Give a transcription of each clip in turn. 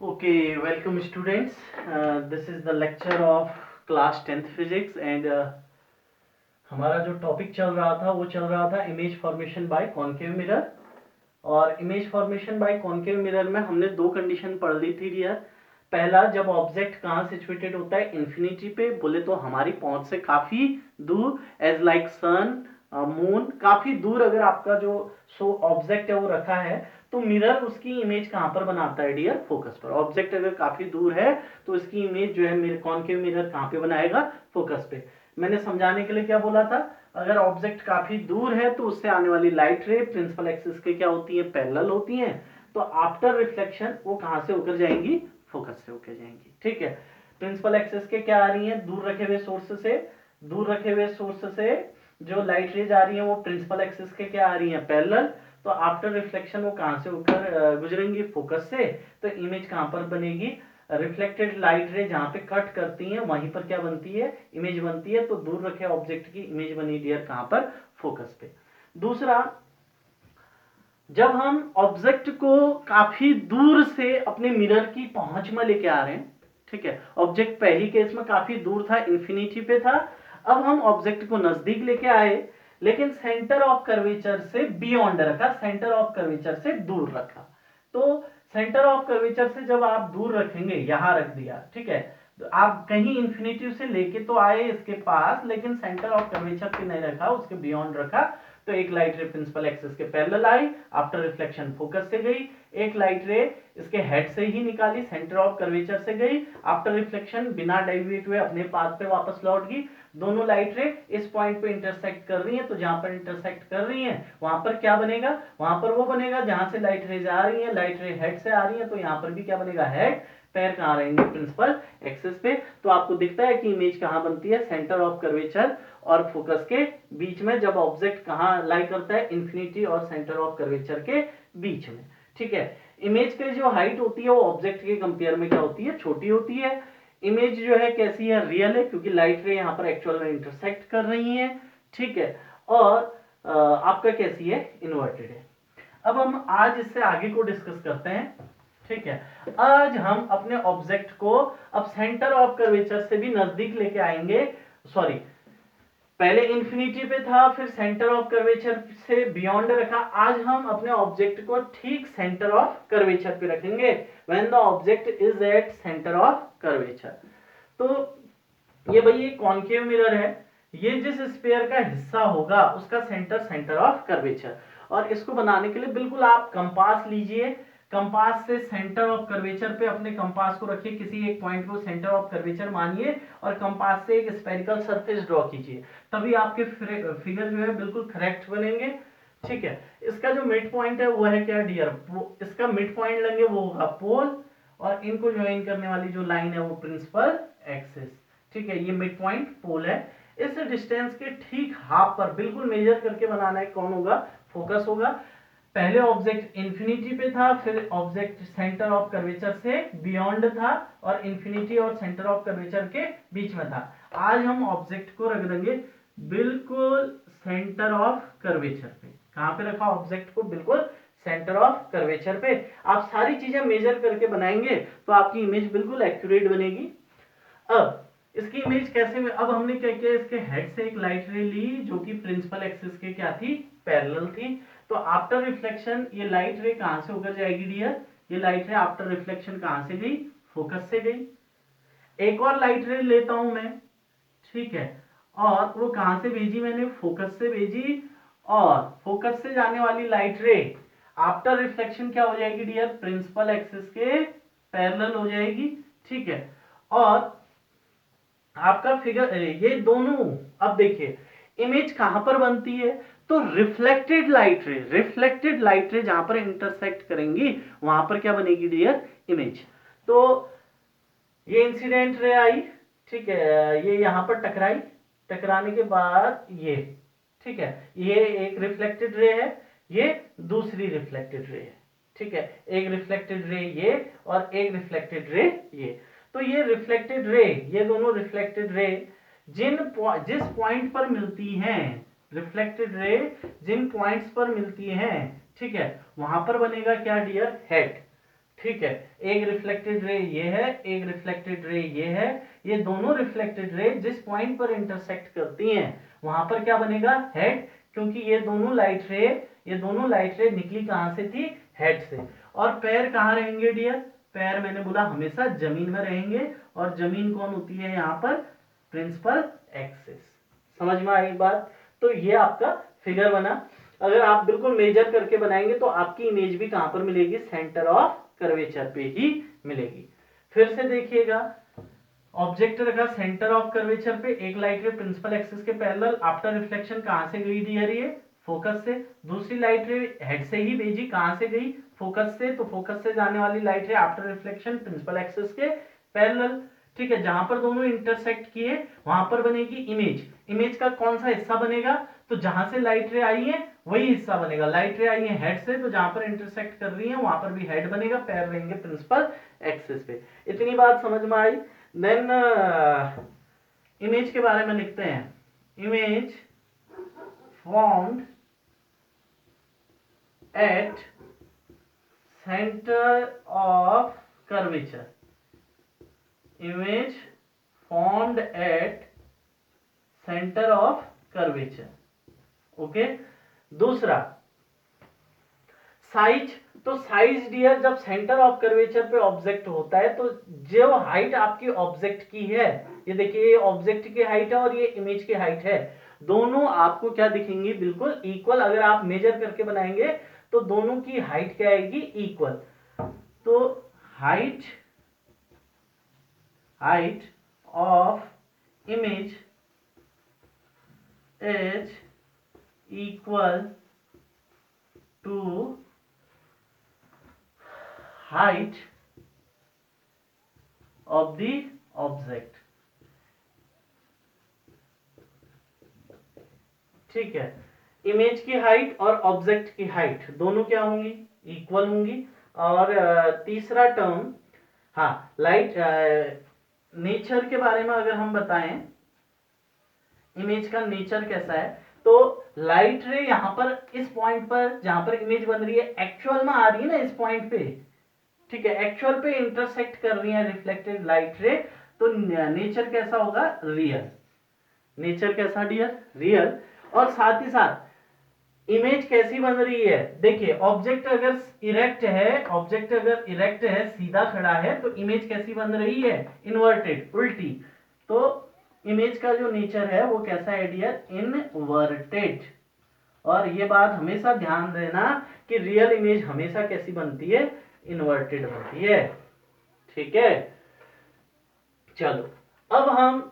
Okay, welcome students. This is the lecture of class 10th physics and हमारा जो topic चल रहा था वो चल रहा था image formation by concave mirror. और image formation by concave mirror में हमने दो कंडीशन पढ़ ली थी डियर। पहला, जब ऑब्जेक्ट कहाँ सिचुएटेड होता है, इन्फिनिटी पे, बोले तो हमारी पहुंच से काफी दूर, एज लाइक सन, मून, काफी दूर अगर आपका जो ऑब्जेक्ट है वो रखा है तो मिरर उसकी इमेज कहां पर बनाता है डियर, फोकस पर। ऑब्जेक्ट अगर काफी दूर है तो इसकी इमेज जो है मेरे कॉनकेव मिरर कहां पे बनाएगा, फोकस पे। मैंने समझाने के लिए क्या बोला था, अगर ऑब्जेक्ट काफी दूर है तो उससे आने वाली लाइट रे प्रिंसिपल एक्सिस के क्या होती है, पैरेलल होती है। तो आफ्टर रिफ्लेक्शन वो कहां से होकर जाएंगी, फोकस से होकर जाएंगी। ठीक है, प्रिंसिपल एक्सिस के क्या आ रही है, दूर रखे हुए सोर्स से, दूर रखे हुए सोर्स से जो लाइट रेज आ रही है वो प्रिंसिपल एक्सिस के क्या आ रही है, पैरेलल। तो आफ्टर रिफ्लेक्शन वो कहां से होकर गुजरेंगी, फोकस से। तो इमेज कहां पर बनेगी, रिफ्लेक्टेड लाइट रे जहां पे कट करती है वहीं पर क्या बनती है, इमेज बनती है। तो दूर रखे ऑब्जेक्ट की इमेज बनी डियर कहां पर, फोकस पे। दूसरा, जब हम ऑब्जेक्ट को काफी दूर से अपने मिरर की पहुंच में लेके आ रहे हैं, ठीक है, ऑब्जेक्ट पहली केस में काफी दूर था, इंफिनिटी पे था। अब हम ऑब्जेक्ट को नजदीक लेके आए लेकिन सेंटर ऑफ कर्वेचर से बियॉन्ड रखा, सेंटर ऑफ कर्वेचर से दूर रखा। तो सेंटर ऑफ कर्वेचर से जब आप दूर रखेंगे, यहां रख दिया, ठीक है, तो आप कहीं इंफिनिटी से लेके तो आए इसके पास, लेकिन सेंटर ऑफ कर्वेचर पे नहीं रखा, उसके बियॉन्ड रखा। तो एक लाइट रे प्रिंसिपल एक्सिस के पैरेलल आई, आफ्टर रिफ्लेक्शन फोकस से गई। एक लाइट रे इसके हेड से ही निकाली, सेंटर ऑफ कर्वेचर से गई, आफ्टर रिफ्लेक्शन बिना डेविएट हुए अपने पाथ पे वापस लौट गई। दोनों लाइट रे इस पॉइंट पे इंटरसेक्ट कर रही हैं, तो जहां पर इंटरसेक्ट कर रही हैं वहां पर क्या बनेगा, वहां पर वो बनेगा जहां से लाइट रेज आ रही है, लाइट रे हेड से आ रही है, तो यहां पर भी क्या बनेगा, हेड। पैर कहां रहेंगे, प्रिंसिपल एक्सिस पे। तो आपको दिखता है कि इमेज कहां बनती है, सेंटर ऑफ कर्वेचर और फोकस के बीच में, जब ऑब्जेक्ट कहां लाई करता है, इंफिनिटी और सेंटर ऑफ कर्वेचर के बीच में। ठीक है, इमेज की जो हाइट होती है वो ऑब्जेक्ट के कंपेयर में क्या होती है, छोटी होती है। इमेज जो है कैसी है, रियल है, क्योंकि लाइट रे यहां पर एक्चुअल में इंटरसेक्ट कर रही है। ठीक है, और आपका कैसी है, इन्वर्टेड है। अब हम आज इससे आगे को डिस्कस करते हैं। ठीक है, आज हम अपने ऑब्जेक्ट को अब सेंटर ऑफ कर्वेचर से भी नजदीक लेके आएंगे। सॉरी, पहले इंफिनिटी पे था, फिर सेंटर ऑफ कर्वेचर से बियॉन्ड रखा। आज हम अपने ऑब्जेक्ट को ठीक सेंटर ऑफ कर्वेचर पे रखेंगे, when the object is at centre of curvature. तो ये भाई ये कॉनकेव मिरर है, ये जिस स्फीयर का हिस्सा होगा उसका सेंटर सेंटर ऑफ कर्वेचर। और इसको बनाने के लिए बिल्कुल आप कंपास लीजिए, कंपास से सेंटर ऑफ कर्वेचर पे अपने कंपास को रखिए, किसी एक पॉइंट को सेंटर ऑफ कर्वेचर मानिए और कंपास से एक स्फेरिकल सरफेस ड्रॉ कीजिए, तभी आपके फिगर जो है बिल्कुल करेक्ट बनेंगे। ठीक है, इसका जो मिड पॉइंट है वो है क्या डियर, वो इसका मिड पॉइंट लेंगे वो होगा पोल, और इनको ज्वाइन करने वाली जो लाइन है वो प्रिंसिपल एक्सिस। ठीक है, ये मिड पॉइंट पोल है। इस डिस्टेंस के ठीक हाफ पर बिल्कुल मेजर करके बनाना है, कौन होगा, फोकस होगा। पहले ऑब्जेक्ट इंफिनिटी पे था, फिर ऑब्जेक्ट सेंटर ऑफ कर्वेचर से बियॉन्ड था, और इंफिनिटी और सेंटर ऑफ कर्वेचर के बीच में था। आज हम ऑब्जेक्ट को रख देंगे बिल्कुल सेंटर ऑफ कर्वेचर पे। कहां पे रखा ऑब्जेक्ट को, बिल्कुल सेंटर ऑफ कर्वेचर पे। आप सारी चीजें मेजर करके बनाएंगे तो आपकी इमेज बिल्कुल एक्यूरेट बनेगी। अब इसकी इमेज कैसे में, अब हमने क्या किया, इसके हेड से एक लाइट रे ली जो कि प्रिंसिपल एक्सिस के क्या थी, पैरेलल थी। तो आफ्टर रिफ्लेक्शन ये लाइट रे कहां से होकर जाएगी डियर, ये लाइट रे आफ्टर रिफ्लेक्शन कहां से गई, फोकस से गई। एक और लाइट रे लेता हूं मैं, ठीक है, और वो कहां से भेजी मैंने, फोकस से भेजी। और फोकस से जाने वाली लाइट रे आफ्टर रिफ्लेक्शन क्या हो जाएगी डियर, प्रिंसिपल एक्सिस के पैरेलल हो जाएगी। ठीक है, और आपका फिगर ये दोनों, अब देखिए इमेज कहां पर बनती है, तो reflected light ray, reflected light रे जहां पर इंटरसेक्ट करेंगी वहां पर क्या बनेगी डियर, इमेज। तो ये इंसिडेंट रे आई, ठीक है, ये यहां पर टकराई, टकराने के बाद ये, ठीक है, ये एक रिफ्लेक्टेड रे है, ये दूसरी रिफ्लेक्टेड रे है। ठीक है, एक रिफ्लेक्टेड रे ये और एक रिफ्लेक्टेड रे ये। तो ये रिफ्लेक्टेड रे, ये दोनों रिफ्लेक्टेड रे जिस पॉइंट पर मिलती हैं, रिफ्लेक्टेड रे जिन पॉइंट्स पर मिलती हैं, ठीक है, वहां पर बनेगा क्या डियर, हेड। ठीक है, एक रिफ्लेक्टेड रे ये है, एक रिफ्लेक्टेड रे ये है। ये दोनों रिफ्लेक्टेड रे जिस पॉइंट पर इंटरसेक्ट करती हैं वहां पर क्या बनेगा, हेड, क्योंकि ये दोनों लाइट रे निकली कहां से थी, हेड से। और पैर कहां रहेंगे डियर, पैर मैंने बोला हमेशा जमीन में रहेंगे, और जमीन कौन होती है यहाँ पर, प्रिंसिपल एक्सिस। समझ में आई बात। तो ये आपका फिगर बना। अगर आप बिल्कुल मेजर करके बनाएंगे तो आपकी इमेज भी कहां पर मिलेगी, सेंटर ऑफ कर्वेचर पे ही मिलेगी। फिर से देखिएगा, ऑब्जेक्ट रखा सेंटर ऑफ कर्वेचर पे, एक लाइट रे प्रिंसिपल एक्सिस के पैरेलल, आफ्टर रिफ्लेक्शन कहां से गई डियर, ये फोकस से। दूसरी लाइट रे हेड से ही भेजी, कहां से गई, फोकस से। तो फोकस से जाने वाली light ray after reflection principal axis के पैरेलल। ठीक है, जहां पर दोनों इंटरसेक्ट किए वहां पर बनेगी इमेज। इमेज का कौन सा हिस्सा बनेगा, तो जहां से लाइट रे आई है वही हिस्सा बनेगा। लाइट रे आई है हेड से, तो जहां पर इंटरसेक्ट कर रही है वहां पर भी हेड बनेगा, पैर रहेंगे प्रिंसिपल एक्सिस पे। इतनी बात समझ में आई। देन इमेज के बारे में लिखते हैं, image formed at centre of curvature, image formed at centre of curvature. Okay, दूसरा साइज। तो साइज डियर, जब सेंटर ऑफ कर्वेचर पे ऑब्जेक्ट होता है तो जो हाइट आपकी ऑब्जेक्ट की है, ये देखिए ये ऑब्जेक्ट की हाइट है और ये इमेज की हाइट है, दोनों आपको क्या दिखेंगी, बिल्कुल इक्वल। अगर आप मेजर करके बनाएंगे तो दोनों की हाइट क्या आएगी, इक्वल। तो height of image is equal to height of the object। ठीक है, इमेज की हाइट और ऑब्जेक्ट की हाइट दोनों क्या होंगी, इक्वल होंगी। और तीसरा टर्म, हाँ, लाइट नेचर के बारे में अगर हम बताएं, इमेज का नेचर कैसा है, तो लाइट रे यहां पर इस पॉइंट पर जहां पर इमेज बन रही है एक्चुअल में आ रही है ना, इस पॉइंट पे, ठीक है, एक्चुअल पे इंटरसेक्ट कर रही है रिफ्लेक्टेड लाइट रे, तो नेचर कैसा होगा, रियल। नेचर कैसा डियर, रियल। और साथ ही साथ इमेज कैसी बन रही है, देखिए ऑब्जेक्ट अगर इरेक्ट है, सीधा खड़ा है, तो इमेज कैसी बन रही है, इन्वर्टेड, उल्टी। तो इमेज का जो नेचर है वो कैसा है डियर, इनवर्टेड। और ये बात हमेशा ध्यान देना कि रियल इमेज हमेशा कैसी बनती है, इन्वर्टेड बनती है। ठीक है, चलो अब हम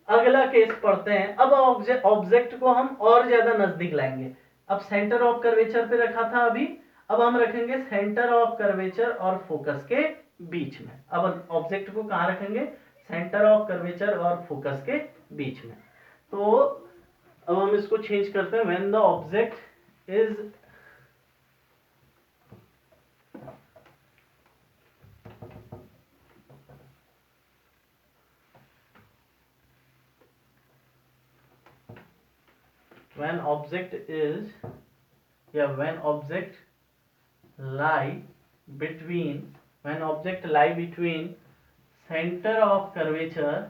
अगला केस पढ़ते हैं। अब ऑब्जेक्ट को हम और ज्यादा नजदीक लाएंगे। अब सेंटर ऑफ कर्वेचर पे रखा था अभी, अब हम रखेंगे सेंटर ऑफ कर्वेचर और फोकस के बीच में। अब ऑब्जेक्ट को कहां रखेंगे, सेंटर ऑफ कर्वेचर और फोकस के बीच में। तो अब हम इसको चेंज करते हैं, when the object is when object lie between center of curvature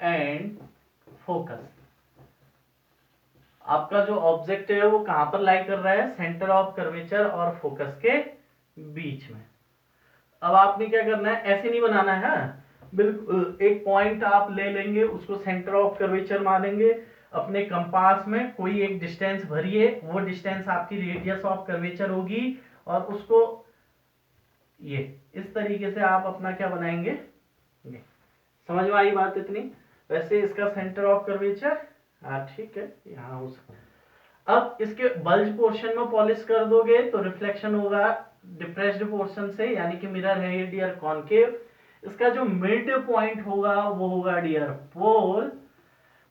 and focus। आपका जो ऑब्जेक्ट है वो कहां पर लाई कर रहा है, सेंटर ऑफ कर्वेचर और फोकस के बीच में। अब आपने क्या करना है, ऐसे नहीं बनाना है, बिल्कुल एक पॉइंट आप ले लेंगे, उसको सेंटर ऑफ कर्वेचर मानेंगे, अपने कंपास में कोई एक डिस्टेंस भरिए, वो डिस्टेंस आपकी रेडियस ऑफ कर्वेचर होगी, और उसको ये इस तरीके से आप अपना क्या बनाएंगे, ये समझ में आई बात इतनी। वैसे इसका सेंटर ऑफ कर्वेचर, हाँ ठीक है, यहाँ हो सकता। अब इसके बल्ज पोर्शन में पॉलिश कर दोगे तो रिफ्लेक्शन होगा डिप्रेस्ड पोर्शन से, यानी कि मिरर है ये डियर कॉनकेव। इसका जो मिड पॉइंट होगा वो होगा डियर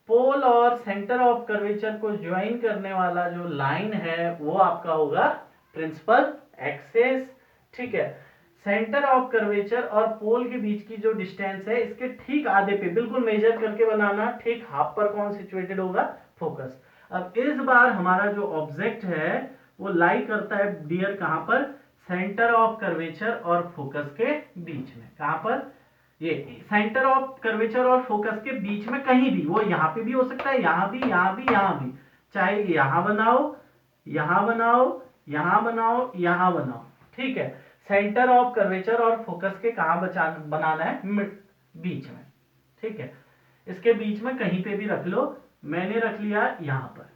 पोल और सेंटर ऑफ कर्वेचर को ज्वाइन करने वाला जो लाइन है वो आपका होगा प्रिंसिपल एक्सिस। ठीक है, सेंटर ऑफ कर्वेचर और पोल के बीच की जो डिस्टेंस है इसके ठीक आधे पे बिल्कुल मेजर करके बनाना, ठीक हाफ पर कौन सिचुएटेड होगा, फोकस। अब इस बार हमारा जो ऑब्जेक्ट है वो लाई करता है डियर कहां पर, सेंटर ऑफ कर्वेचर और फोकस के बीच में। कहां पर, ये सेंटर ऑफ कर्वेचर और फोकस के बीच में कहीं भी, वो यहां पे भी हो सकता है, यहां भी, यहां भी, यहां भी, चाहे यहां बनाओ, यहां बनाओ, यहां बनाओ, यहां बनाओ, ठीक है। सेंटर ऑफ कर्वेचर और फोकस के कहां बनाना है, बीच में, ठीक है। इसके बीच में कहीं पे भी रख लो, मैंने रख लिया यहां पर,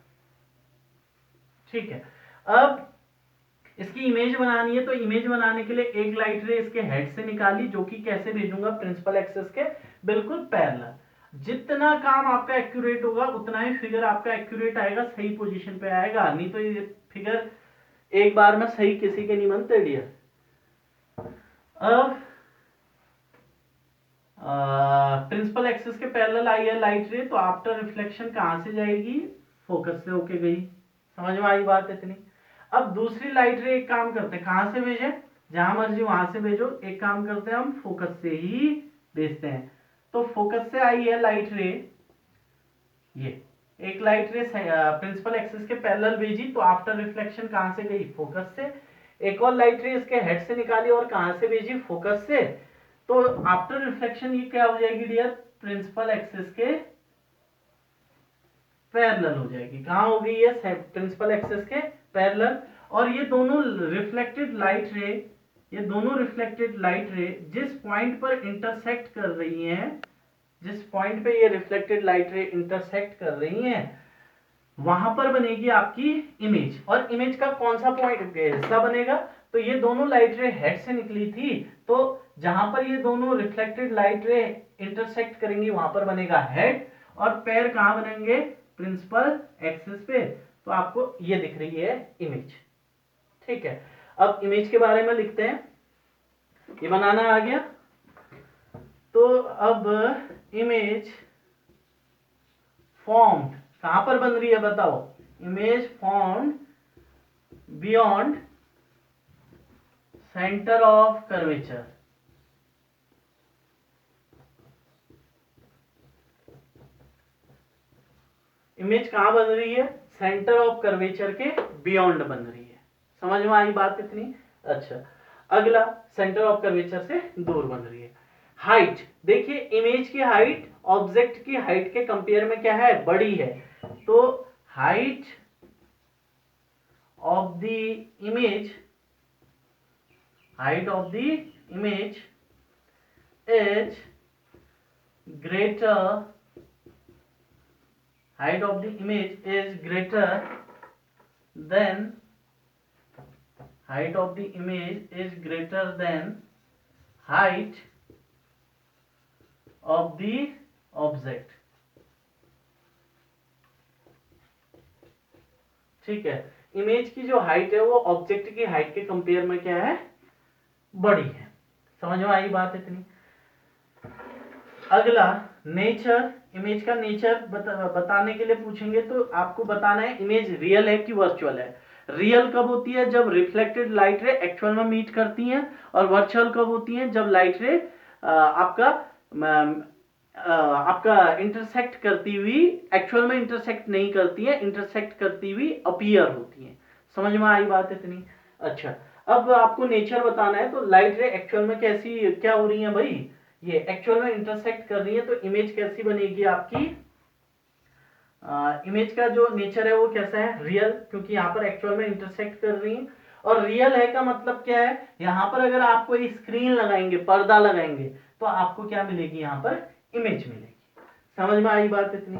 ठीक है। अब इसकी इमेज बनानी है, तो इमेज बनाने के लिए एक लाइट रे इसके हेड से निकाली, जो कि कैसे भेजूंगा, प्रिंसिपल एक्सिस के बिल्कुल पैरेलल। जितना काम आपका एक्यूरेट होगा उतना ही फिगर आपका एक्यूरेट आएगा, सही पोजीशन पे आएगा, नहीं तो ये फिगर एक बार में सही किसी के नहीं बनते डियर। अब प्रिंसिपल एक्सिस के पैरेलल आई है लाइट रे, तो आफ्टर रिफ्लेक्शन कहां से जाएगी, फोकस से होके गई। समझ में आई बात इतनी। अब दूसरी लाइट रे एक काम करते हैं, कहां से भेजे, जहां मर्जी वहां से भेजो, एक काम करते हैं हम फोकस से ही भेजते हैं। तो फोकस से आई है लाइट रे, ये एक लाइट रे प्रिंसिपल एक्सिस के पैरेलल भेजी, तो आफ्टर रिफ्लेक्शन कहां से गई, फोकस से। एक और लाइट रे इसके हेड से निकाली और कहां से भेजी, फोकस से। तो आफ्टर रिफ्लेक्शन ये क्या हो जाएगी डियर, प्रिंसिपल एक्सिस के पैरेलल हो जाएगी। कहां हो गई है, प्रिंसिपल एक्सिस के पैरेलल। और ये दोनों रिफ्लेक्टेड लाइट रे, ये दोनों रिफ्लेक्टेड लाइट रे जिस पॉइंट पर इंटरसेक्ट कर रही हैं, जिस पॉइंट पे ये रिफ्लेक्टेड लाइट रे इंटरसेक्ट कर रही हैं, वहां पर बनेगी आपकी इमेज। और इमेज का कौन सा पॉइंट हिस्सा बनेगा, तो ये दोनों लाइट रे हेड से निकली थी, तो जहां पर ये दोनों रिफ्लेक्टेड लाइट रे इंटरसेक्ट करेंगी वहां पर बनेगा हेड, और पैर कहां बनेंगे, प्रिंसिपल एक्सिस पे। तो आपको ये दिख रही है इमेज, ठीक है। अब इमेज के बारे में लिखते हैं, ये बनाना आ गया। तो अब इमेज फॉर्म्ड कहां पर बन रही है बताओ, image formed beyond centre of curvature. Image कहां बन रही है, सेंटर ऑफ कर्वेचर के बियॉन्ड बन रही है। समझ में आई बात इतनी। अच्छा, अगला सेंटर ऑफ कर्वेचर से दूर बन रही है। हाइट, देखिए इमेज की हाइट ऑब्जेक्ट की हाइट के कंपेयर में क्या है, बड़ी है। तो height of the image, height of the image is greater, height of the image is greater than, height of the image is greater than height of the object, ठीक है। इमेज की जो हाइट है वो ऑब्जेक्ट की height के compare में क्या है, बड़ी है। समझ में आई बात इतनी। अगला नेचर, इमेज का नेचर बताने के लिए पूछेंगे, तो आपको बताना है इमेज रियल है कि वर्चुअल है। रियल कब होती है, जब रिफ्लेक्टेड लाइट रे एक्चुअल में मीट करती हैं, और वर्चुअल कब होती है, जब लाइट रे आपका इंटरसेक्ट करती हुई, एक्चुअल में इंटरसेक्ट नहीं करती है, इंटरसेक्ट करती हुई अपीयर होती है। समझ में आई बात इतनी। अच्छा, अब आपको नेचर बताना है, तो लाइट रे एक्चुअल में कैसी क्या हो रही है भाई, ये एक्चुअल में इंटरसेक्ट कर रही है, तो इमेज कैसी बनेगी आपकी, इमेज का जो नेचर है वो कैसा है, रियल, क्योंकि यहाँ पर एक्चुअल में इंटरसेक्ट कर रही है। और रियल है का मतलब क्या है, यहाँ पर अगर आप कोई स्क्रीन लगाएंगे, पर्दा लगाएंगे, तो आपको क्या मिलेगी, यहाँ पर इमेज मिलेगी। समझ में आई बात इतनी।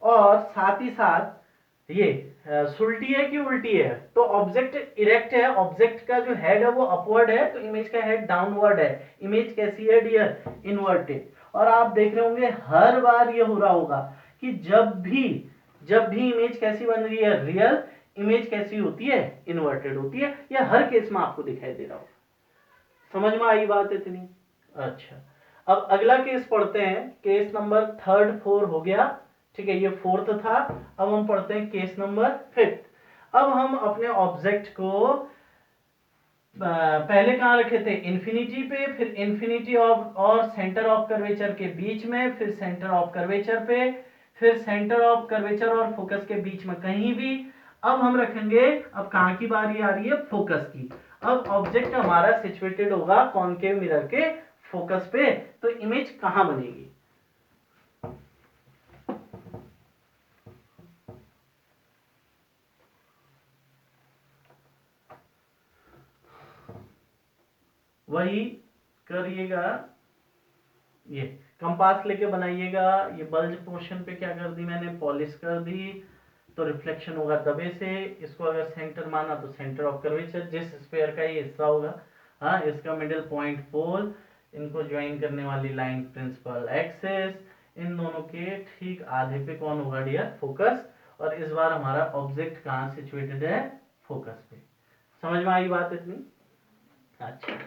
और साथ ही साथ ये सुलटी है कि उल्टी है, तो ऑब्जेक्ट इरेक्ट है, ऑब्जेक्ट का जो हेड है वो अपवर्ड है, तो इमेज का हेड डाउनवर्ड है। इमेज कैसी है डियर, इनवर्टेड। और आप देख रहे होंगे हर बार ये हो रहा होगा कि जब भी इमेज कैसी बन रही है, रियल, इमेज कैसी होती है, इन्वर्टेड होती है। यह हर केस में आपको दिखाई दे रहा होगा। समझ में आई बात इतनी। अच्छा, अब अगला केस पढ़ते हैं, केस नंबर 3, 4 हो गया, ठीक है, ये 4th था। अब हम पढ़ते हैं केस नंबर 5th। अब हम अपने ऑब्जेक्ट को पहले कहां रखे थे, इन्फिनिटी पे, फिर इन्फिनिटी ऑफ और सेंटर ऑफ कर्वेचर के बीच में, फिर सेंटर ऑफ कर्वेचर पे, फिर सेंटर ऑफ कर्वेचर और फोकस के बीच में कहीं भी। अब हम रखेंगे, अब कहां की बारी आ रही है, फोकस की। अब ऑब्जेक्ट हमारा सिचुएटेड होगा कॉनकेव मिरर के फोकस पे, तो इमेज कहां बनेगी? वही करिएगा, ये कंपास लेके बनाइएगा। ये बल्ज पोर्शन पे क्या कर दी मैंने, पॉलिश कर दी, तो रिफ्लेक्शन होगा दबे से। इसको अगर सेंटर माना तो सेंटर ऑफ कर्वेचर, जिस स्फीयर का ये हिस्सा होगा, हाँ, इसका मिडिल पॉइंट पोल, इनको ज्वाइन करने वाली लाइन प्रिंसिपल एक्सिस, इन दोनों के ठीक आधे पे कौन होगा डियर, फोकस। और इस बार हमारा ऑब्जेक्ट कहाँ सिचुएटेड है, फोकस पे। समझ में आई बात इतनी? अच्छा,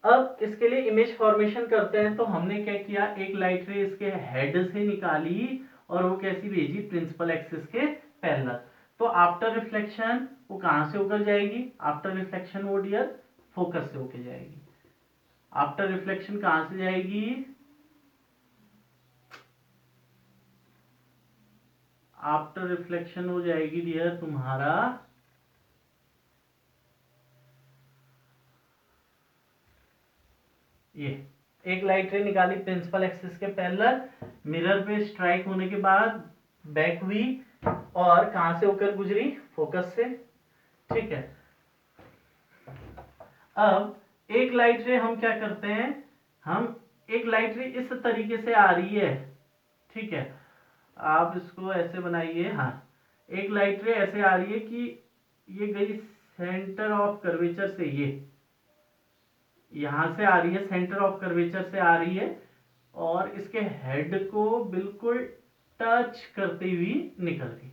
अब इसके लिए इमेज फॉर्मेशन करते हैं। तो हमने क्या किया, एक लाइट रे इसके हेड से निकाली और वो कैसी भेजी, प्रिंसिपल एक्सिस के पैरेलल। तो आफ्टर रिफ्लेक्शन वो कहां से होकर जाएगी, आफ्टर रिफ्लेक्शन वो डियर फोकस से होकर जाएगी। आफ्टर रिफ्लेक्शन कहां से जाएगी, आफ्टर रिफ्लेक्शन हो जाएगी डियर तुम्हारा ये, एक लाइट रे निकाली प्रिंसिपल एक्सिस के पैरेलल, मिरर पे स्ट्राइक होने के बाद बैक हुई और कहां से होकर गुजरी, फोकस से। ठीक है, अब एक लाइट रे हम क्या करते हैं, हम एक लाइट रे इस तरीके से आ रही है, ठीक है, आप इसको ऐसे बनाइए, हाँ, एक लाइट रे ऐसे आ रही है कि ये गई सेंटर ऑफ कर्वेचर से, ये यहां से आ रही है, सेंटर ऑफ कर्वेचर से आ रही है और इसके हेड को बिल्कुल टच करती हुई निकल गई।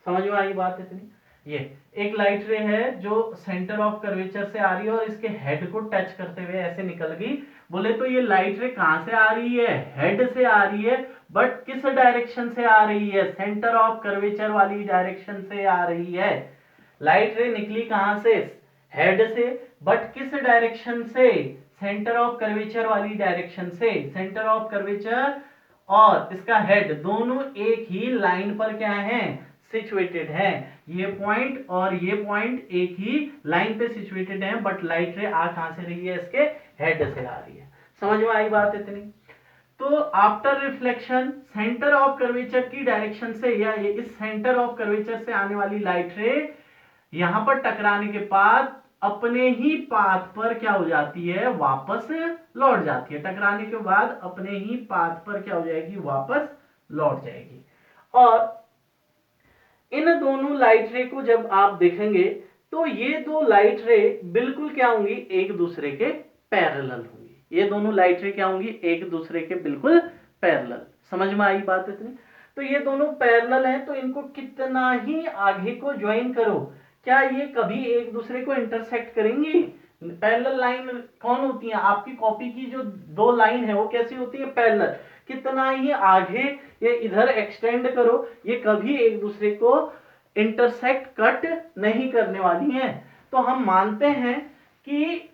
समझ में आई बात इतनी? ये एक लाइट रे है जो सेंटर ऑफ कर्वेचर से आ रही है और इसके हेड को टच करते हुए ऐसे निकल गई। बोले तो ये लाइट रे कहां से आ रही है, हेड से आ रही है, बट किस डायरेक्शन से आ रही है, सेंटर ऑफ कर्वेचर वाली डायरेक्शन से आ रही है। लाइट रे निकली कहां से, हेड से, बट किस डायरेक्शन से, सेंटर ऑफ कर्वेचर वाली डायरेक्शन से। सेंटर ऑफ कर्वेचर और इसका हेड दोनों एक ही लाइन पर क्या है, सिचुएटेड है। ये पॉइंट और ये पॉइंट एक ही लाइन पे सिचुएटेड है, बट लाइट रे आ कहां से रही है, इसके हेड से आ रही है। समझ में आई बात इतनी? तो after reflection centre of curvature की डायरेक्शन से या इस सेंटर ऑफ कर्वेचर से आने वाली लाइट रे यहां पर टकराने के बाद अपने ही पाथ पर क्या हो जाती है, वापस लौट जाती है। टकराने के बाद अपने ही पाथ पर क्या हो जाएगी, वापस लौट जाएगी। और इन दोनों लाइट रे को जब आप देखेंगे तो ये दो लाइट रे बिल्कुल क्या होंगी, एक दूसरे के पैरेलल होंगी। ये दोनों लाइट रे क्या होंगी, एक दूसरे के बिल्कुल पैरेलल। समझ में आई बात इतनी? तो ये दोनों पैरेलल हैं, तो इनको कितना ही आगे को ज्वाइन करो, क्या ये कभी एक दूसरे को इंटरसेक्ट करेंगी? पैरेलल लाइन कौन होती है, आपकी कॉपी की जो दो लाइन है वो कैसी होती है, पैरेलल। कितना ही आगे ये इधर एक्सटेंड करो, ये कभी एक दूसरे को इंटरसेक्ट कट नहीं करने वाली हैं। तो हम मानते हैं कि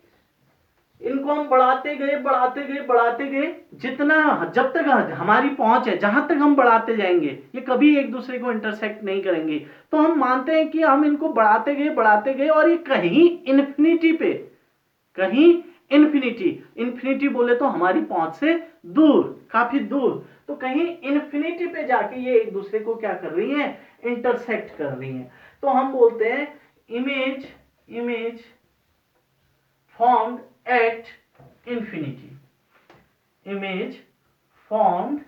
इनको हम बढ़ाते गए बढ़ाते गए बढ़ाते गए, जितना जब तक हमारी पहुंच है, जहां तक हम बढ़ाते जाएंगे ये कभी एक दूसरे को इंटरसेक्ट नहीं करेंगे। तो हम मानते हैं कि हम इनको बढ़ाते गए और ये कहीं इन्फिनिटी पे, कहीं इन्फिनिटी, इन्फिनिटी बोले तो हमारी पहुंच से दूर, काफी दूर, तो कहीं इन्फिनिटी पे जाके ये एक दूसरे को क्या कर रही हैं, इंटरसेक्ट कर रही हैं। तो हम बोलते हैं image formed at infinity, image formed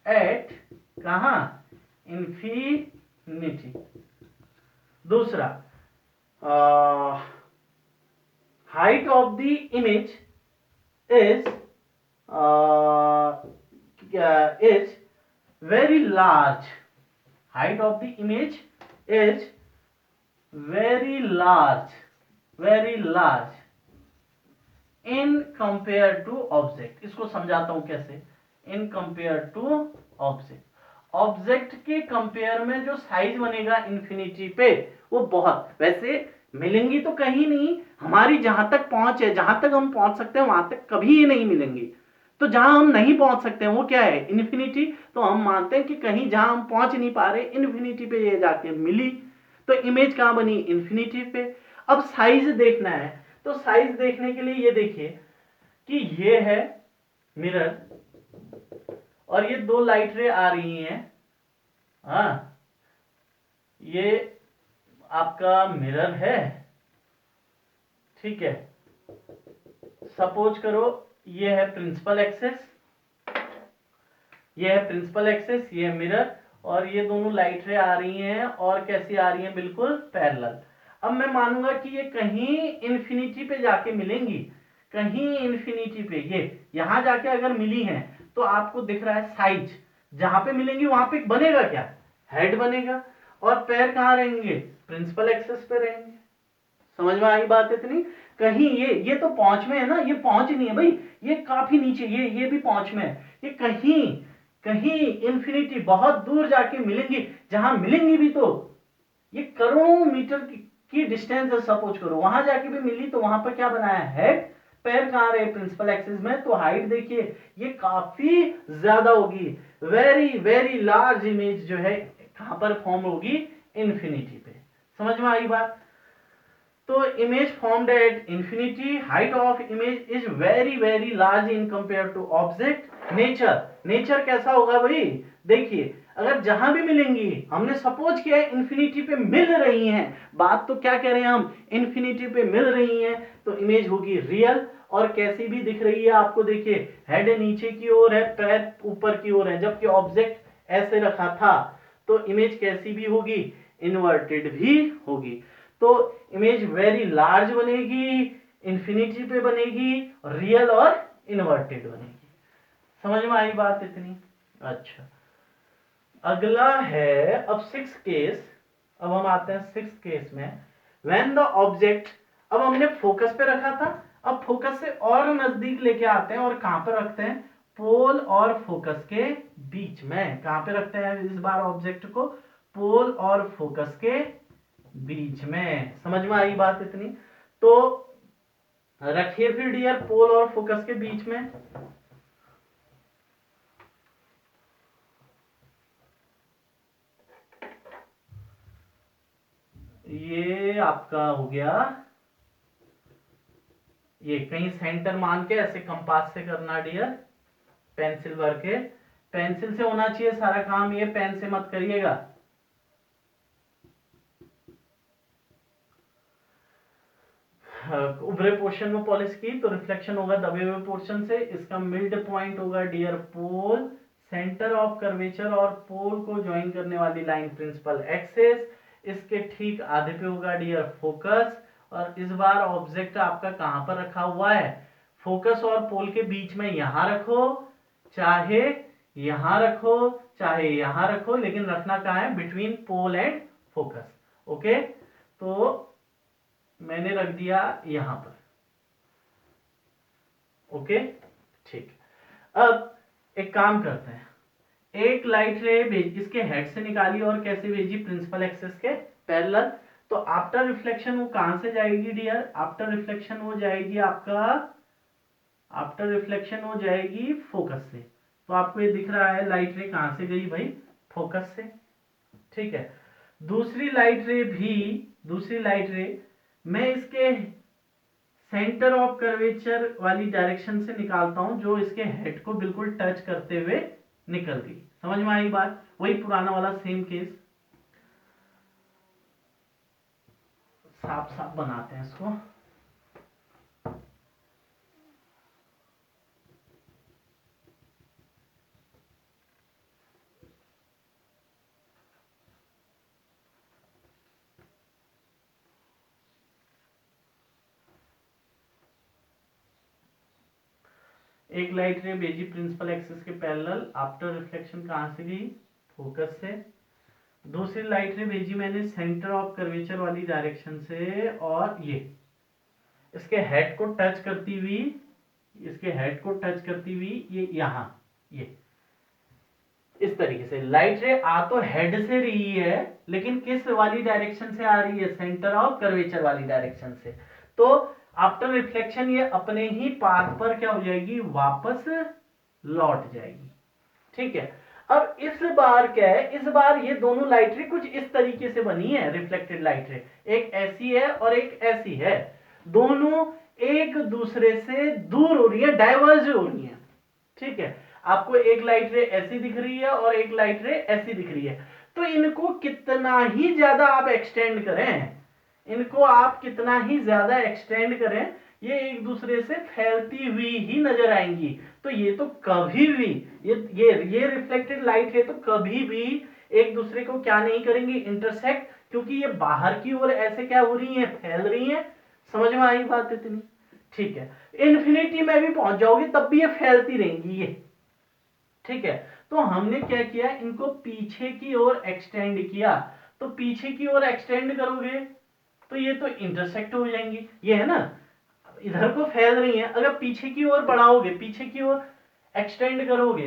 at कहां, infinity। दूसरा, height of the image is very large, height of the image is very large in compare to object. इसको समझाता हूं कैसे, in compare to object. Object के compare में जो size बनेगा इन्फिनिटी पे वो बहुत, वैसे मिलेंगी तो कहीं नहीं, हमारी जहां तक पहुंच है, जहां तक हम पहुंच सकते हैं वहां तक कभी ये नहीं मिलेंगी। तो जहां हम नहीं पहुंच सकते हैं वो क्या है, इन्फिनिटी। तो हम मानते हैं कि कहीं जहां हम पहुंच नहीं पा रहे, इन्फिनिटी पे ये जाके मिली, तो इमेज कहां बनी, इन्फिनिटी पे। अब साइज देखना है, तो साइज देखने के लिए ये देखिए कि ये है मिरर और ये दो लाइट रे आ रही हैं। हाँ, ये आपका मिरर है, ठीक है। सपोज करो ये है प्रिंसिपल एक्सेस, ये है प्रिंसिपल एक्सेस, ये है मिरर, और ये दोनों लाइट रे आ रही हैं और कैसी आ रही हैं, बिल्कुल पैरेलल। अब मैं मानूंगा कि ये कहीं इंफिनिटी पे जाके मिलेंगी, कहीं इंफिनिटी पे ये यहां जाके अगर मिली हैं, तो आपको दिख रहा है साइज, जहां पे मिलेंगी वहां पे बनेगा क्या, हेड बनेगा, और पैर कहां रहेंगे, प्रिंसिपल एक्सेस पे रहेंगे। समझ में आई बात इतनी। कहीं ये तो पहुंच में है ना, ये पहुंच नहीं है भाई, ये काफी नीचे, ये भी पहुंच में है, ये कहीं कहीं इंफिनिटी बहुत दूर जाके मिलेंगी, जहां मिलेंगी भी तो ये करोड़ों मीटर की डिस्टेंस है, सपोज करो वहां जाके भी मिली, तो वहां पर क्या बनाया, हेड, पैर कहां रहे, प्रिंसिपल एक्सिस में, तो हाइट देखिए ये काफी ज्यादा होगी, वेरी वेरी लार्ज इमेज जो है कहां पर फॉर्म होगी, इंफिनिटी पे। समझ में आई बात। तो image formed at infinity, height of image is very very large in compare to object. Nature कैसा होगा भाई, देखिए अगर जहां भी मिलेंगी, हमने सपोज किया है इंफिनिटी पे मिल रही हैं, बात तो क्या कह रहे हैं हम, इंफिनिटी पे मिल रही हैं, तो इमेज होगी रियल, और कैसी भी दिख रही है आपको, देखिए हेड नीचे की ओर है, पैर ऊपर की ओर है, जबकि ऑब्जेक्ट ऐसे रखा था, तो इमेज कैसी भी होगी, इन्वर्टेड भी होगी। तो इमेज वेरी लार्ज बनेगी, इंफिनिटी पे बनेगी, रियल और इन्वर्टेड बनेगी। समझ में आई बात इतनी। अच्छा, अगला है अब सिक्स केस। अब हम आते हैं सिक्स केस में, व्हेन द ऑब्जेक्ट, अब हमने फोकस पे रखा था, अब फोकस से और नजदीक लेके आते हैं, और कहां पे रखते हैं, पोल और फोकस के बीच में। कहां पे रखते हैं इस बार ऑब्जेक्ट को, पोल और फोकस के बीच में। समझ में आई बात इतनी। तो रखिए फिर डियर पोल और फोकस के बीच में। ये आपका हो गया, ये कहीं सेंटर मान के ऐसे कंपास से करना डियर, पेंसिल भर के, पेंसिल से होना चाहिए सारा काम, ये पेन से मत करिएगा। उभरे पोर्शन में पॉलिश की तो रिफ्लेक्शन होगा दबे हुए पोर्शन से, इसका मिड पॉइंट होगा डियर पोल, सेंटर ऑफ कर्वेचर और पोल को ज्वाइन करने वाली लाइन प्रिंसिपल एक्सेस, इसके ठीक आधे पे होगा डियर फोकस, और इस बार ऑब्जेक्ट आपका कहां पर रखा हुआ है, फोकस और पोल के बीच में, यहां रखो चाहे यहां रखो चाहे यहां रखो, लेकिन रखना कहां है, between pole and focus. Okay, तो मैंने रख दिया यहां पर। ओके, ठीक। अब एक काम करते हैं, एक लाइट रे भेज, इसके हेड से निकाली और कैसे भेजी, प्रिंसिपल एक्सेस के पैरेलल। तो आफ्टर रिफ्लेक्शन वो कहां से जाएगी डियर, आफ्टर रिफ्लेक्शन वो जाएगी आपका, आफ्टर रिफ्लेक्शन हो जाएगी फोकस से। तो आपको ये दिख रहा है लाइट रे कहां से गई भाई, फोकस से, ठीक है। दूसरी लाइट रे भी, दूसरी लाइट रे मैं इसके सेंटर ऑफ कर्वेचर वाली डायरेक्शन से निकालता हूं, जो इसके हेड को बिल्कुल टच करते हुए निकल गई। समझ में आई बात, वही पुराना वाला सेम केस, साफ साफ बनाते हैं इसको। एक लाइट रे भेजी प्रिंसिपल एक्सिस के पैरेलल, आफ्टर रिफ्लेक्शन कहां से गई, फोकस से। दूसरी लाइट रे भेजी मैंने सेंटर ऑफ कर्वेचर वाली डायरेक्शन से, और ये इसके हेड को टच करती हुई, इसके हेड को टच करती हुई ये यहां, ये इस तरीके से लाइट रे आ तो हेड से रही है, लेकिन किस वाली डायरेक्शन से आ रही है, सेंटर ऑफ कर्वेचर वाली डायरेक्शन से। तो आफ्टर रिफ्लेक्शन ये अपने ही पाथ पर क्या हो जाएगी, वापस लौट जाएगी। ठीक है, अब इस बार क्या है, इस बार ये दोनों लाइट रे कुछ इस तरीके से बनी है, रिफ्लेक्टेड लाइट रे, एक ऐसी है और एक ऐसी है, दोनों एक दूसरे से दूर हो रही है, डाइवर्ज हो रही है। ठीक है, आपको एक लाइट रे ऐसी दिख रही है और एक लाइट रे ऐसी दिख रही है, तो इनको कितना ही ज्यादा आप एक्सटेंड करें, इनको आप कितना ही ज्यादा एक्सटेंड करें, ये एक दूसरे से फैलती हुई ही नजर आएंगी। तो ये तो कभी भी ये रिफ्लेक्टेड लाइट है, तो कभी भी एक दूसरे को क्या नहीं करेंगे, इंटरसेक्ट, क्योंकि ये बाहर की ओर ऐसे क्या हो रही है, फैल रही है। समझ में आई बात इतनी? ठीक है, इन्फिनिटी में भी पहुंच जाओगे तब भी ये फैलती रहेंगी ये। ठीक है, तो हमने क्या किया, इनको पीछे की ओर एक्सटेंड किया, तो पीछे की ओर एक्सटेंड करोगे तो ये तो इंटरसेक्ट हो जाएंगी, ये है ना, इधर को फैल रही है, अगर पीछे की ओर बढ़ाओगे, पीछे की ओर एक्सटेंड करोगे,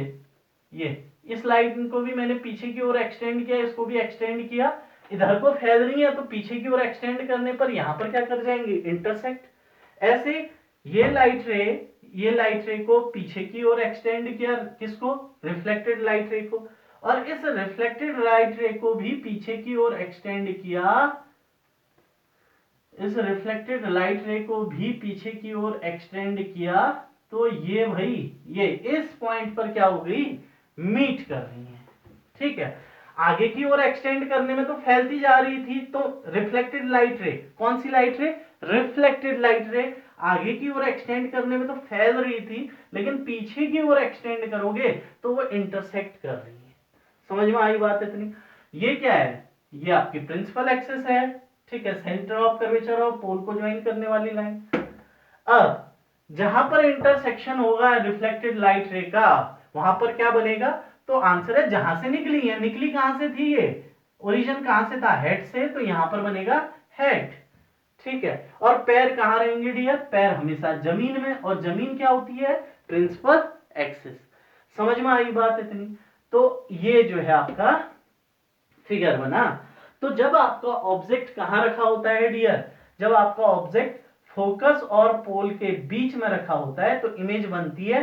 ये इस लाइन को भी मैंने पीछे की ओर एक्सटेंड किया, इसको भी एक्सटेंड किया, इधर को फैल रही है, तो पीछे की ओर एक्सटेंड करने पर यहां पर क्या कर जाएंगे, इंटरसेक्ट। ऐसे ये लाइट रे को पीछे की ओर एक्सटेंड किया, किसको, रिफ्लेक्टेड लाइट रे को, और इस रिफ्लेक्टेड लाइट रे को भी पीछे की ओर एक्सटेंड किया, इस रिफ्लेक्टेड लाइट रे को भी पीछे की ओर एक्सटेंड किया, तो ये भाई ये इस पॉइंट पर क्या हो गई, मीट कर रही है। ठीक है, आगे की ओर एक्सटेंड करने में तो फैलती जा रही थी, तो रिफ्लेक्टेड लाइट रे, कौन सी light ray, reflected light ray, आगे की ओर एक्सटेंड करने में तो फैल रही थी, लेकिन पीछे की ओर एक्सटेंड करोगे तो वो इंटरसेक्ट कर रही है। समझ में आई बात इतनी? ये क्या है, ये आपकी प्रिंसिपल एक्सिस है। ठीक है, सेंटर ऑफ कर्वेचर ऑफ पोल को ज्वाइन करने वाली लाइन। अब जहां पर इंटरसेक्शन होगा रिफ्लेक्टेड लाइट रे का, वहां पर क्या बनेगा, तो आंसर है जहां से निकली है, निकली कहां से थी, ये ओरिजिन कहां से था, हेड से, तो यहां पर बनेगा हेड। ठीक है, और पैर कहां रहेंगे डियर, पैर हमेशा जमीन में, और जमीन क्या होती है, प्रिंसिपल एक्सिस। समझ में आई बात इतनी? तो ये जो है आपका फिगर बना। तो जब आपका ऑब्जेक्ट कहां रखा होता है डियर, जब आपका ऑब्जेक्ट फोकस और पोल के बीच में रखा होता है, तो इमेज बनती है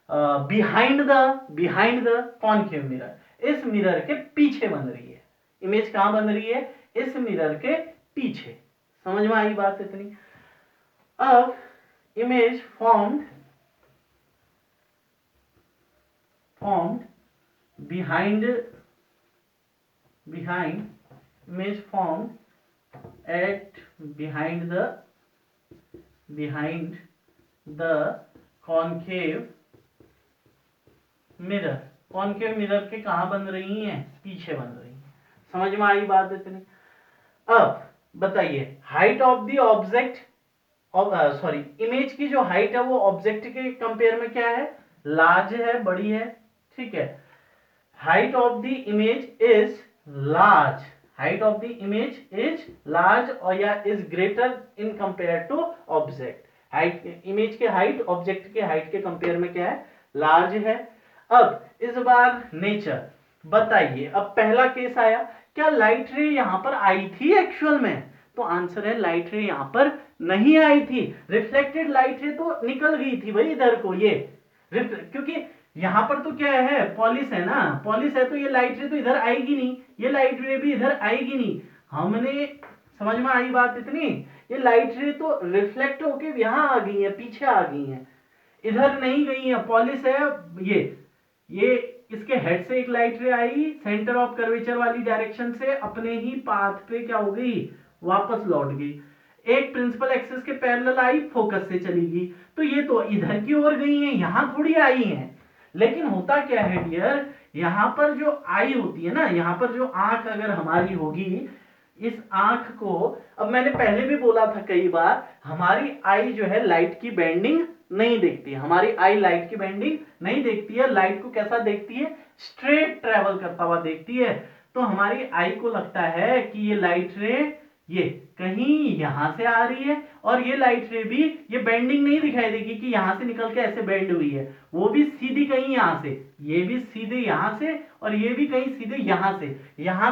बिहाइंड द कॉन्केव मिरर, इस मिरर के पीछे बन रही है। इमेज कहां बन रही है, इस मिरर के पीछे। समझ में आई बात इतनी? अब image formed behind image formed at behind the concave mirror, concave mirror के कहां बन रही हैं, पीछे बन रही हैं। समझ में आई बात इतनी? अब बताइए, height of the object, sorry image की जो हाइट है वो ऑब्जेक्ट के कंपेयर में क्या है, लार्ज है, बड़ी है। ठीक है, height of the image is large, height of the image is large or या is greater in compared to object, height image के हाइट ऑब्जेक्ट के हाइट के कंपेयर में क्या है, लार्ज है। अब इस बार नेचर बताइए, अब पहला केस आया, क्या लाइट रे यहां पर आई थी एक्चुअल में, तो आंसर है लाइट रे यहां पर नहीं आई थी, रिफ्लेक्टेड लाइट रे तो निकल गई थी भाई इधर को, ये क्योंकि यहां पर तो क्या है, पॉलिश है ना, पॉलिश है, तो ये लाइट रे तो इधर आएगी नहीं, ये लाइट रे भी इधर आएगी नहीं। हमने, समझ में आई बात इतनी, ये लाइट रे तो रिफ्लेक्ट होके यहां आ गई है, पीछे आ गई है, इधर नहीं गई है, पॉलिश है। ये इसके हेड से एक लाइट रे आई, सेंटर ऑफ कर्वेचर वाली डायरेक्शन से अपने ही पाथ पे क्या हो गई, वापस लौट गई, एक प्रिंसिपल एक्सिस के पैरेलल आई, फोकस से चली गई, तो ये तो इधर की ओर गई है, यहां थोड़ी आई है। लेकिन होता क्या है डियर, यहां पर जो आई होती है ना, यहां पर जो आंख अगर हमारी होगी, इस आंख को, अब मैंने पहले भी बोला था कई बार, हमारी आई जो है लाइट की बेंडिंग नहीं देखती है, हमारी आई लाइट की बेंडिंग नहीं देखती है, लाइट को कैसा देखती है, स्ट्रेट ट्रेवल करता हुआ देखती है। तो हमारी आई को लगता है कि ये लाइट रे ये कहीं यहां से आ रही है, और ये लाइट रे भी, ये बेंडिंग नहीं दिखाई देगी कि यहां से निकल के ऐसे बेंड हुई है, वो भी सीधी कहीं यहां से, ये भी सीधे यहां से, और ये भी कहीं सीधे यहां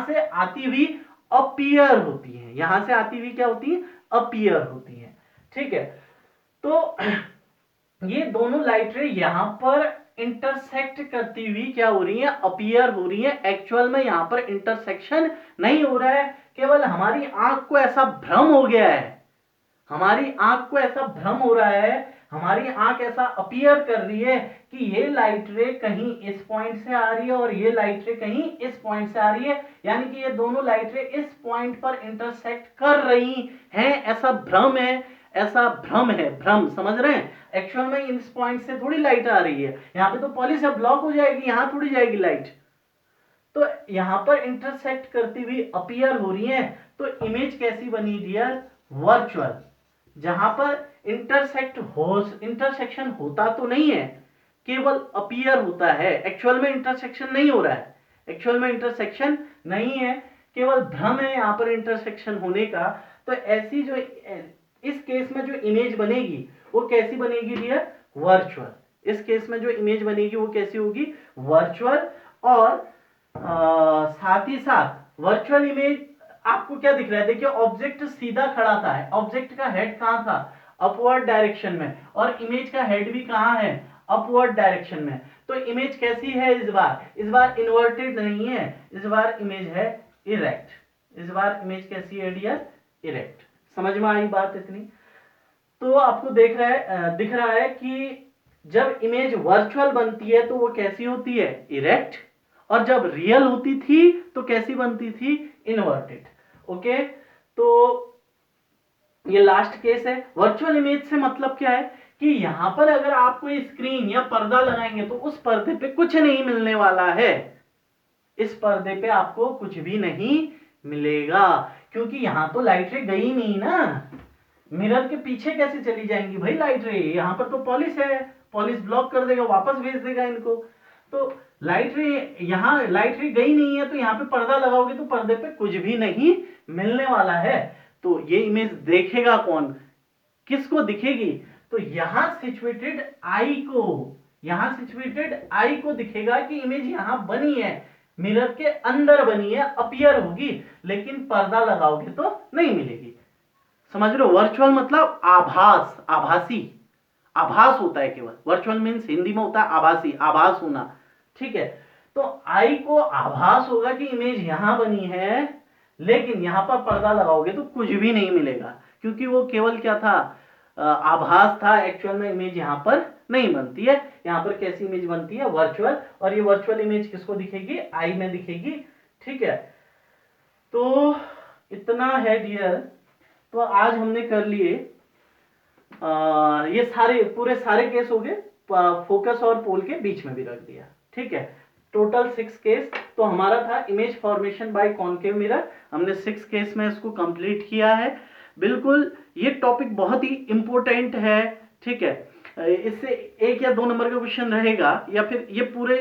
से आती हुई अपीयर होती है, यहां से आती हुई क्या होती है, अपीयर होती है। ठीक है, तो ये दोनों लाइट रे यहां पर इंटरसेक्ट करती हुई क्या हो रही है, अपीयर हो रही है। एक्चुअल में यहां पर इंटरसेक्शन नहीं हो रहा है, केवल हमारी आंख को ऐसा भ्रम हो गया है, हमारी आंख को ऐसा भ्रम हो रहा है, हमारी आंख ऐसा अपीयर कर रही है कि ये लाइट रे कहीं इस पॉइंट से आ रही है और ये लाइट रे कहीं इस पॉइंट से आ रही है, यानी कि ये दोनों लाइट रे इस पॉइंट पर इंटरसेक्ट कर रही हैं, ऐसा भ्रम है, ऐसा भ्रम है, भ्रम, समझ रहे हैं। एक्चुअल में इस पॉइंट से थोड़ी लाइट आ रही है, यहां पे तो पॉलिश है, ब्लॉक हो जाएगी, यहां थोड़ी जाएगी लाइट, तो यहां पर इंटरसेक्ट करती हुई अपीयर हो रही है। तो इमेज कैसी बनी डियर, वर्चुअल, जहां पर इंटरसेक्शन होता तो नहीं है, केवल अपीयर होता है, एक्चुअल में इंटरसेक्शन नहीं हो रहा है, एक्चुअल में इंटरसेक्शन नहीं है, केवल भ्रम है यहां पर इंटरसेक्शन होने का। तो ऐसी जो इस केस में जो इमेज बनेगी वो कैसी बनेगी डियर, वर्चुअल। इस केस में जो इमेज बनेगी वो कैसी होगी, वर्चुअल। और साथ ही साथ वर्चुअल इमेज आपको क्या दिख रहा है, देखिए ऑब्जेक्ट सीधा खड़ा था, ऑब्जेक्ट का हेड कहां था, अपवर्ड डायरेक्शन में, और इमेज का हेड भी कहां है, अपवर्ड डायरेक्शन में। तो इमेज कैसी है इस बार इन्वर्टेड नहीं है, इस बार इमेज है इरेक्ट, इस बार इमेज कैसी है डियर, इरेक्ट। समझ में आई बात इतनी। तो आपको दिख रहा है कि जब इमेज वर्चुअल बनती है तो वो कैसी होती है, इरेक्ट, और जब रियल होती थी तो कैसी बनती थी, इन्वर्टेड। ओके, तो ये लास्ट केस है। वर्चुअल इमेज से मतलब क्या है कि यहां पर अगर आप कोई स्क्रीन या पर्दा लगाएंगे तो उस पर्दे पे कुछ नहीं मिलने वाला है, इस पर्दे पे आपको कुछ भी नहीं मिलेगा, क्योंकि यहां तो लाइट रे गई नहीं ना, मिरर के पीछे कैसे चली जाएंगी भाई लाइट रे, यहां पर तो पॉलिश है, पॉलिश ब्लॉक कर देगा, वापस भेज देगा इनको। तो लाइट रे, यहां लाइट रे गई नहीं है, तो यहां पे पर्दा लगाओगे तो पर्दे पे कुछ भी नहीं मिलने वाला है। तो ये इमेज देखेगा कौन, किसको दिखेगी, तो यहां सिचुएटेड आई को, यहां सिचुएटेड आई को दिखेगा कि इमेज यहां बनी है, मिरर के अंदर बनी है, अपीयर होगी, लेकिन पर्दा लगाओगे तो नहीं मिलेगी। समझ लो, वर्चुअल मतलब आभास, आभासी, आभास होता है केवल, वर्चुअल मीन्स हिंदी में होता है आभासी, आभास होना, ठीक है। तो आई को आभास होगा कि इमेज यहां बनी है, लेकिन यहां पर पर्दा लगाओगे तो कुछ भी नहीं मिलेगा, क्योंकि वो केवल क्या था, आभास था, एक्चुअल में इमेज यहां पर नहीं बनती है। यहां पर कैसी इमेज बनती है, वर्चुअल, और ये वर्चुअल इमेज किसको दिखेगी, आई में दिखेगी, ठीक है। तो इतना है डियर। तो आज हमने कर लिए ये सारे पूरे सारे केस हो गए, फोकस और पोल के बीच में भी रख दिया, ठीक है। टोटल 6 केस तो हमारा था image formation by concave mirror, हमने 6 केस में इसको कंप्लीट किया है। बिल्कुल ये टॉपिक बहुत ही इंपॉर्टेंट है, ठीक है। इससे 1 या 2 नंबर का क्वेश्चन रहेगा, या फिर ये पूरे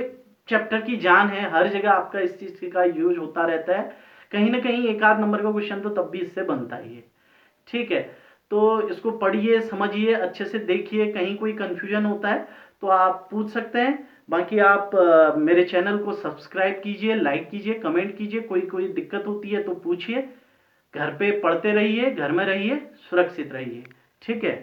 चैप्टर की जान है, हर जगह आपका इस चीज का यूज होता रहता है, कहीं ना कहीं 1 आध नंबर का क्वेश्चन तो तब भी इससे बनता ही है, ठीक है। तो इसको पढ़िए, समझिए, अच्छे से देखिए, कहीं कोई कंफ्यूजन होता है तो आप पूछ सकते हैं। बाकी आप मेरे चैनल को सब्सक्राइब कीजिए, लाइक कीजिए, कमेंट कीजिए, कोई दिक्कत होती है तो पूछिए। घर पे पढ़ते रहिए, घर में रहिए, सुरक्षित रहिए, ठीक है।